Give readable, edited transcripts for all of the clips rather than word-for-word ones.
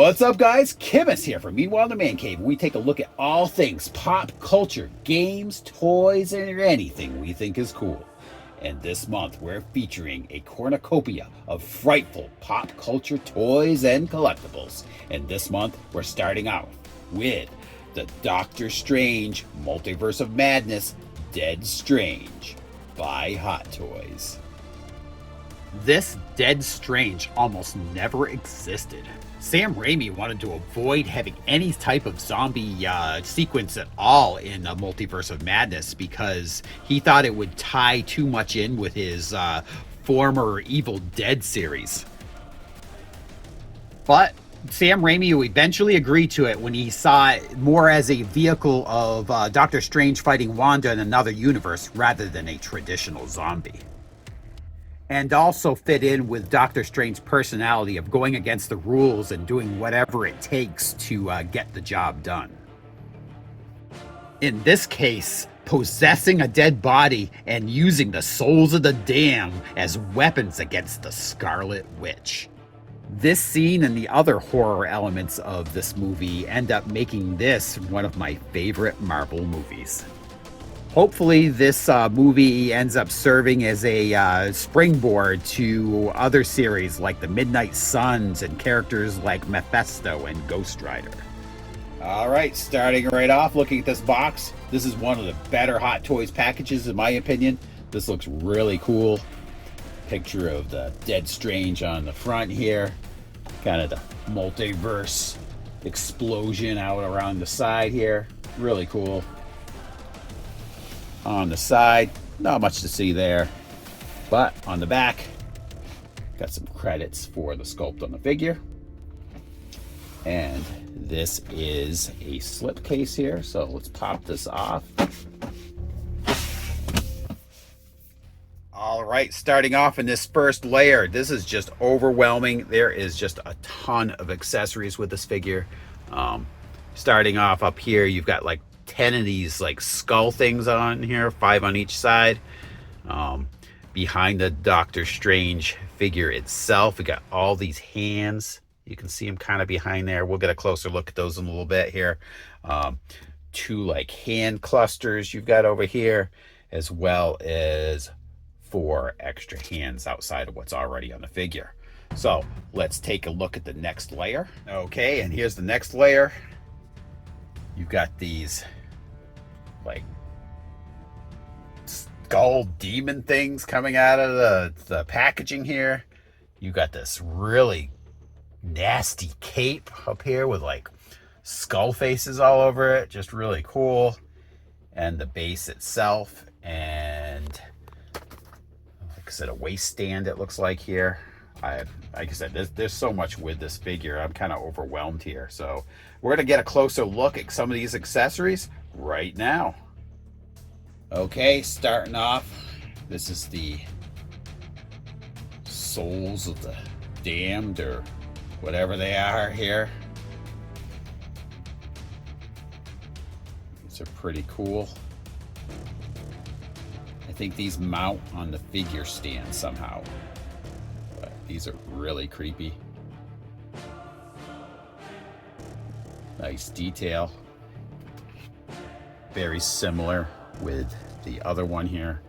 What's up, guys? Kimus here from Meanwhile in the Man Cave. We take a look at all things pop culture, games, toys, and anything we think is cool. And this month, we're featuring a cornucopia of frightful pop culture toys and collectibles. And this month, we're starting out with the Doctor Strange Multiverse of Madness Dead Strange by Hot Toys. This Dead Strange almost never existed. Sam Raimi wanted to avoid having any type of zombie sequence at all in the Multiverse of Madness because he thought it would tie too much in with his former Evil Dead series. But Sam Raimi eventually agreed to it when he saw it more as a vehicle of Doctor Strange fighting Wanda in another universe rather than a traditional zombie. And also fit in with Doctor Strange's personality of going against the rules and doing whatever it takes to get the job done. In this case, possessing a dead body and using the souls of the damned as weapons against the Scarlet Witch. This scene and the other horror elements of this movie end up making this one of my favorite Marvel movies. Hopefully this movie ends up serving as a springboard to other series like the Midnight Suns and characters like Mephisto and Ghost Rider. All right, starting right off, looking at this box, this is one of the better Hot Toys packages in my opinion. This looks really cool. Picture of the Dead Strange on the front here. Kind of the multiverse explosion out around the side here. Really cool. On the side, not much to see there, but on the back, got some credits for the sculpt on the figure. And this is a slip case here, so let's pop this off. All right, starting off in this first layer, this is just overwhelming. There is just a ton of accessories with this figure. Starting off up here, you've got like 10 of these like skull things on here, 5 on each side. Behind the Doctor Strange figure itself, we got all these hands. You can see them kind of behind there. We'll get a closer look at those in a little bit here. 2 like hand clusters you've got over here, as well as 4 extra hands outside of what's already on the figure. So let's take a look at the next layer. Okay, and here's the next layer. You've got these like skull demon things coming out of the packaging here. You got this really nasty cape up here with like skull faces all over it. Just really cool. And the base itself, and like I said, a waiststand it looks like here. Like I said, there's so much with this figure. I'm kind of overwhelmed here. So we're going to get a closer look at some of these accessories right now. Okay, starting off, this is the souls of the damned or whatever they are here. These are pretty cool. I think these mount on the figure stand somehow. But these are really creepy. Nice detail. Very similar with the other one here.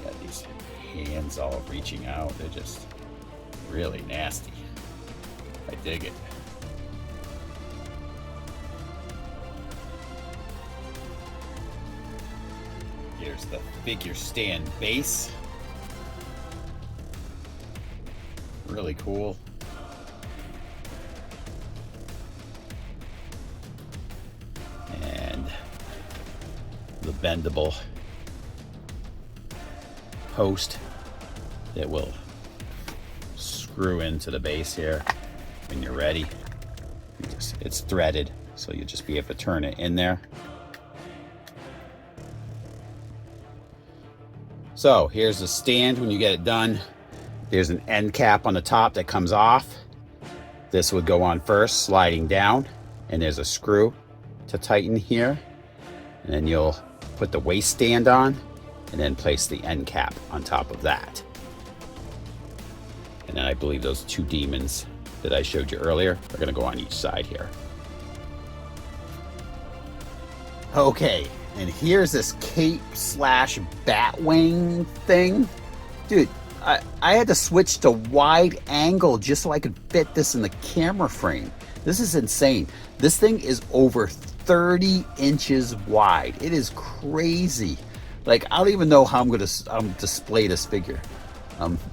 Got these hands all reaching out. They're just really nasty. I dig it. Here's the figure stand base. Really cool. And the bendable post that will screw into the base here when you're ready. It's threaded, so you'll just be able to turn it in there. So here's the stand when you get it done. There's an end cap on the top that comes off. This would go on first, sliding down, and there's a screw to tighten here. And then you'll put the waist stand on, and then place the end cap on top of that. And then I believe those two demons that I showed you earlier are going to go on each side here. Okay, and here's this cape slash batwing thing. Dude, I had to switch to wide angle just so I could fit this in the camera frame. This is insane. This thing is over 30 inches wide. It is crazy. Like, I don't even know how I'm going to display this figure.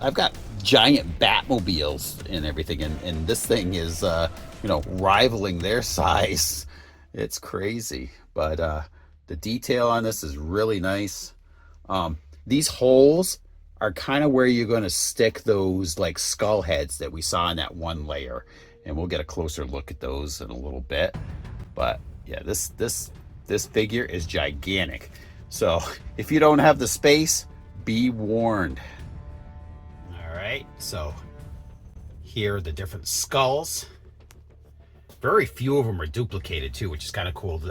I've got giant Batmobiles and everything, and this thing is, you know, rivaling their size. It's crazy, but the detail on this is really nice. These holes are kind of where you're going to stick those like skull heads that we saw in that one layer, and we'll get a closer look at those in a little bit. But yeah, this figure is gigantic. So if you don't have the space, be warned. All right, so here are the different skulls. Very few of them are duplicated too, which is kind of cool.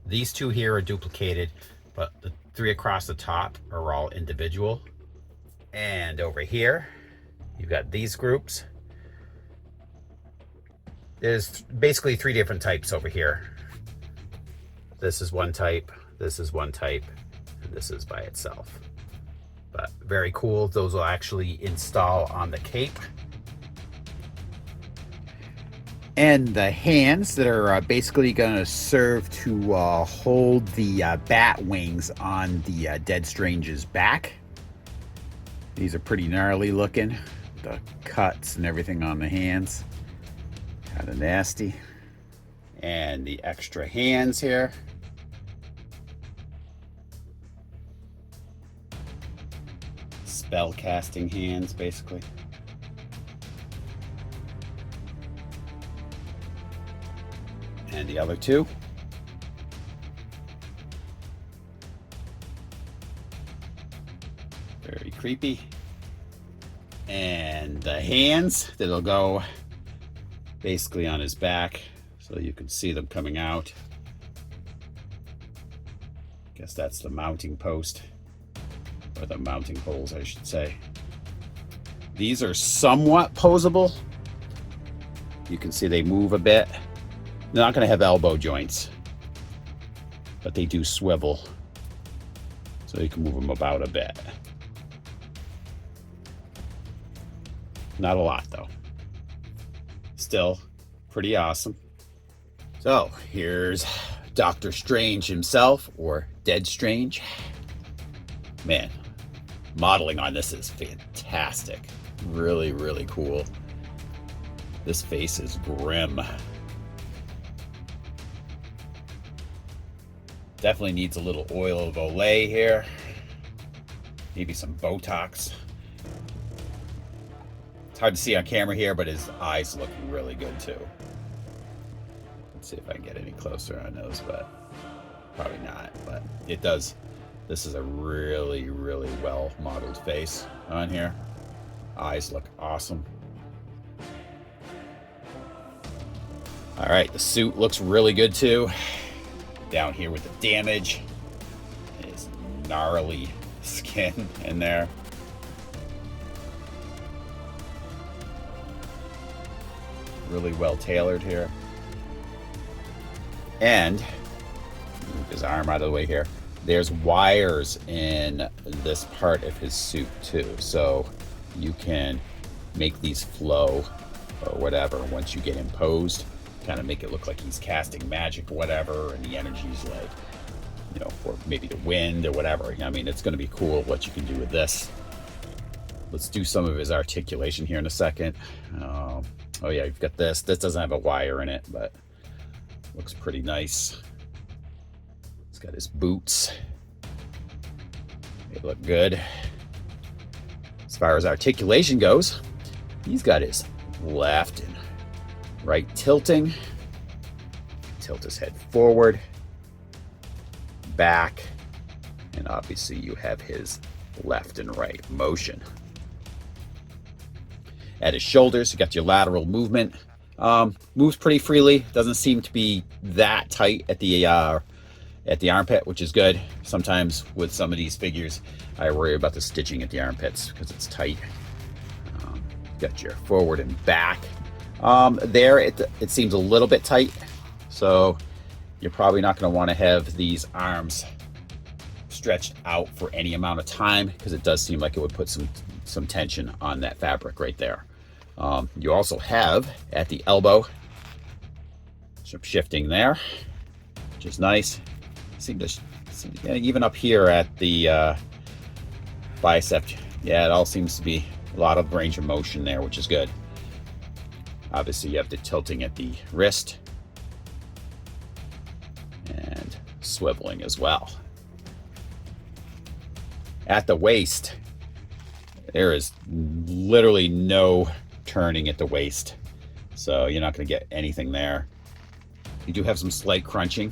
These two here are duplicated, but the three across the top are all individual. And over here, you've got these groups. There's basically three different types over here. This is one type, this is one type, and this is by itself. But very cool. Those will actually install on the cape. And the hands that are basically going to serve to hold the bat wings on the Dead Strange's back. These are pretty gnarly looking. The cuts and everything on the hands. Kind of nasty. And the extra hands here. Spell casting hands, basically. And the other two. Very creepy. And the hands that'll go basically on his back, so you can see them coming out. Guess that's the mounting post, or the mounting holes, I should say. These are somewhat posable. You can see they move a bit. They're not going to have elbow joints, but they do swivel, so you can move them about a bit. Not a lot though. Still pretty awesome. So here's Doctor Strange himself, or Dead Strange. Man, modeling on this is fantastic. Really, really cool. This face is grim. Definitely needs a little oil of Olay here. Maybe some Botox. It's hard to see on camera here, but his eyes look really good too. Let's see if I can get any closer on those, but probably not. But it does. This is a really, really well modeled face on here. Eyes look awesome. All right, the suit looks really good too. Down here with the damage, his gnarly skin in there. Really well tailored here. And move his arm out of the way here. There's wires in this part of his suit too, so you can make these flow or whatever once you get imposed. Kind of make it look like he's casting magic or whatever, and the energy's like, you know, or maybe the wind or whatever. I mean, it's going to be cool what you can do with this. Let's do some of his articulation here in a second. Oh yeah, you've got this. This doesn't have a wire in it, but looks pretty nice. He's got his boots. They look good. As far as articulation goes, he's got his left and right tilting. Tilt his head forward, back, and obviously you have his left and right motion. At his shoulders, you got your lateral movement. Moves pretty freely. Doesn't seem to be that tight at the at the armpit, which is good. Sometimes with some of these figures, I worry about the stitching at the armpits because it's tight. Got your forward and back. There, it seems a little bit tight, so you're probably not going to want to have these arms stretched out for any amount of time because it does seem like it would put some tension on that fabric right there. You also have at the elbow some shifting there, which is nice. Even up here at the bicep, yeah, it all seems to be a lot of range of motion there, which is good. Obviously, you have the tilting at the wrist and swiveling as well. At the waist, there is literally no turning at the waist, so you're not going to get anything there. You do have some slight crunching,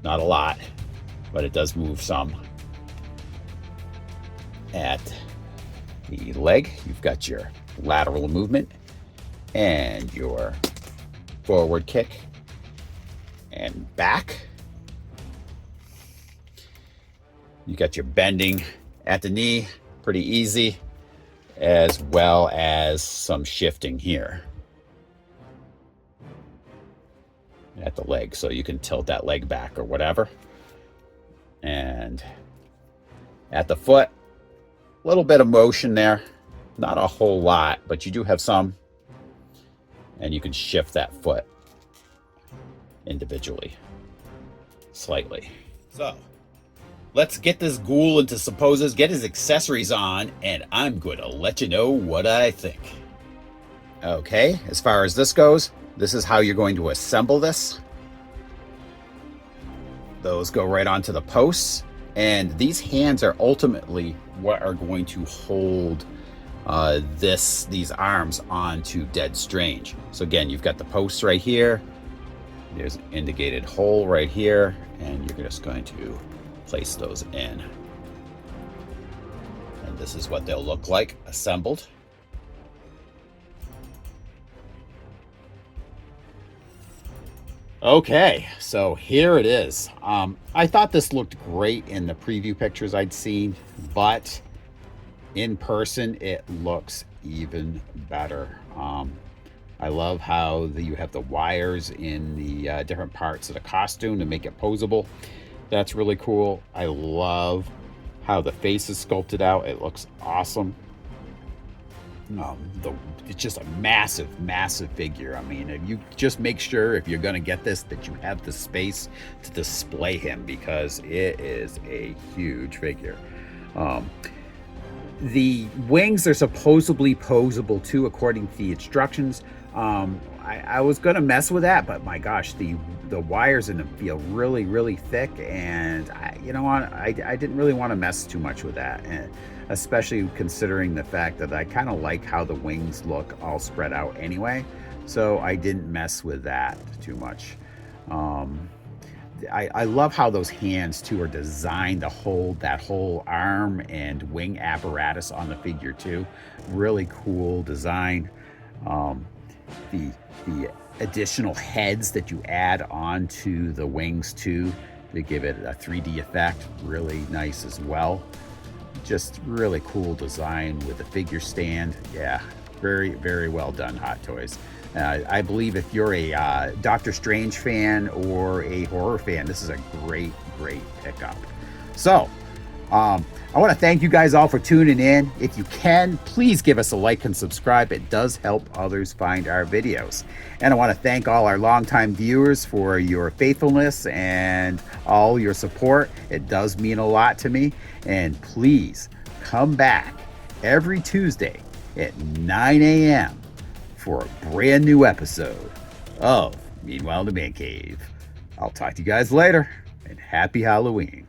not a lot, but it does move some. At the leg, you've got your lateral movement and your forward kick and back. You got your bending at the knee, pretty easy, as well as some shifting here at the leg, so you can tilt that leg back or whatever. And at the foot, a little bit of motion there, not a whole lot, but you do have some, and you can shift that foot individually slightly. So let's get this ghoul into some poses, get his accessories on, and I'm going to let you know what I think. Okay, as far as this goes, this is how you're going to assemble this. Those go right onto the posts, and these hands are ultimately what are going to hold these arms onto Dead Strange. So again, you've got the posts right here. There's an indicated hole right here, and you're just going to place those in. And this is what they'll look like assembled. Okay, so here it is. I thought this looked great in the preview pictures I'd seen, but in person it looks even better. I love how you have the wires in the different parts of the costume to make it posable. That's really cool. I love how the face is sculpted out. It looks awesome. It's just a massive figure. I mean, if you just make sure, if you're going to get this, that you have the space to display him, because it is a huge figure. The wings are supposedly posable too, according to the instructions. I was going to mess with that, but my gosh, the wires in them feel really thick, and I didn't really want to mess too much with that, and especially considering the fact that I kind of like how the wings look all spread out anyway, so I didn't mess with that too much. I love how those hands too are designed to hold that whole arm and wing apparatus on the figure too. Really cool design. The additional heads that you add onto the wings too to give it a 3D effect, really nice as well. Just really cool design with the figure stand. Yeah, very well done, Hot Toys. I believe if you're a Doctor Strange fan or a horror fan, this is a great pickup. So I want to thank you guys all for tuning in. If you can, please give us a like and subscribe. It does help others find our videos. And I want to thank all our longtime viewers for your faithfulness and all your support. It does mean a lot to me. And please come back every Tuesday at 9 a.m. for a brand new episode of Meanwhile in the Man Cave. I'll talk to you guys later, and happy Halloween.